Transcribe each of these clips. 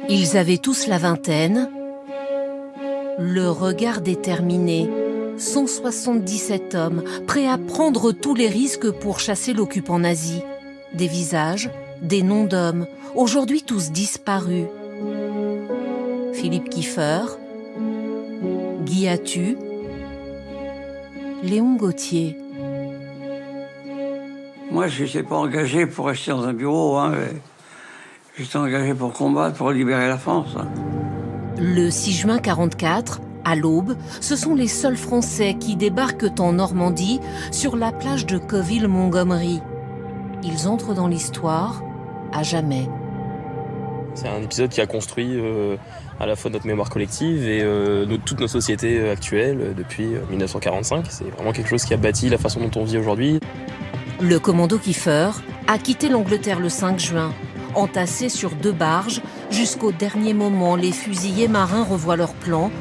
Ils avaient tous la vingtaine, le regard déterminé. 177 hommes, prêts à prendre tous les risques pour chasser l'occupant nazi. Des visages, des noms d'hommes, aujourd'hui tous disparus. Philippe Kieffer, Guy Attu, Léon Gauthier. Moi, je n'étais pas engagé pour rester dans un bureau. J'étais engagé pour combattre, pour libérer la France. Le 6 juin 1944, à l'aube, ce sont les seuls Français qui débarquent en Normandie sur la plage de Cauville-Montgomery. Ils entrent dans l'histoire à jamais. C'est un épisode qui a construit à la fois notre mémoire collective et toutes nos sociétés actuelles depuis 1945. C'est vraiment quelque chose qui a bâti la façon dont on vit aujourd'hui. Le commando Kieffer a quitté l'Angleterre le 5 juin. Entassés sur 2 barges, jusqu'au dernier moment, les fusiliers marins revoient leur plan.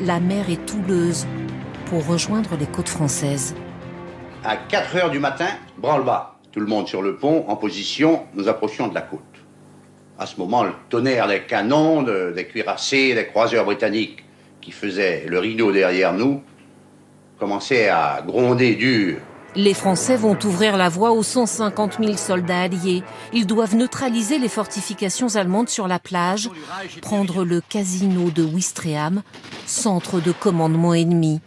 La mer est houleuse pour rejoindre les côtes françaises. À 4 heures du matin, branle-bas. Tout le monde sur le pont, en position, nous approchions de la côte. À ce moment, le tonnerre des canons, des cuirassés, des croiseurs britanniques qui faisaient le rideau derrière nous, commençait à gronder dur. Les Français vont ouvrir la voie aux 150 000 soldats alliés. Ils doivent neutraliser les fortifications allemandes sur la plage, prendre le casino de Ouistreham, centre de commandement ennemi.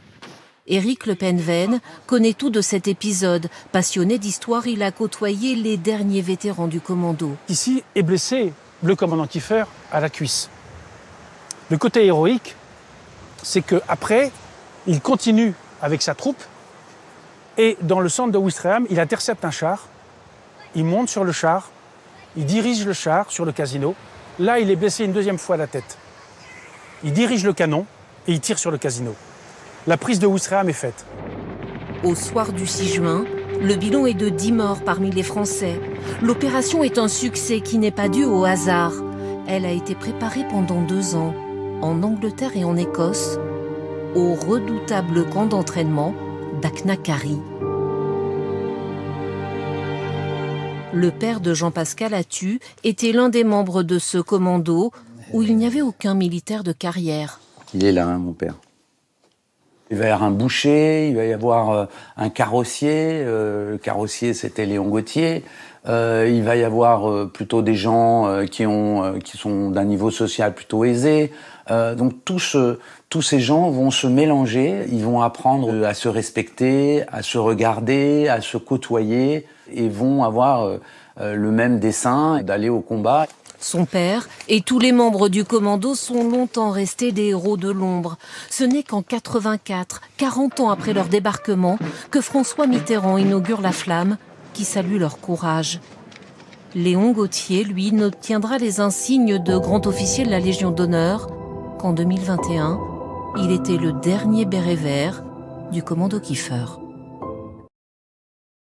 Éric Le Penven connaît tout de cet épisode. Passionné d'histoire, il a côtoyé les derniers vétérans du commando. Ici est blessé le commandant Kieffer à la cuisse. Le côté héroïque, c'est qu'après, il continue avec sa troupe. Et dans le centre de Ouistreham, il intercepte un char, il monte sur le char, il dirige le char sur le casino. Là, il est blessé une 2e fois à la tête. Il dirige le canon et il tire sur le casino. La prise de Ouistreham est faite. Au soir du 6 juin, le bilan est de 10 morts parmi les Français. L'opération est un succès qui n'est pas dû au hasard. Elle a été préparée pendant 2 ans, en Angleterre et en Écosse, au redoutable camp d'entraînement d'Aknakari. Le père de Jean-Pascal Attu était l'un des membres de ce commando où il n'y avait aucun militaire de carrière. Il est là, mon père. Il va y avoir un boucher, il va y avoir un carrossier. Le carrossier, c'était Léon Gauthier. Il va y avoir plutôt des gens qui sont d'un niveau social plutôt aisé. Donc tous ces gens vont se mélanger, ils vont apprendre à se respecter, à se regarder, à se côtoyer et vont avoir le même dessein d'aller au combat. Son père et tous les membres du commando sont longtemps restés des héros de l'ombre. Ce n'est qu'en 1984, 40 ans après leur débarquement, que François Mitterrand inaugure la flamme qui salue leur courage. Léon Gauthier, lui, n'obtiendra les insignes de grand officier de la Légion d'honneur qu'en 2021, il était le dernier béret vert du commando Kieffer.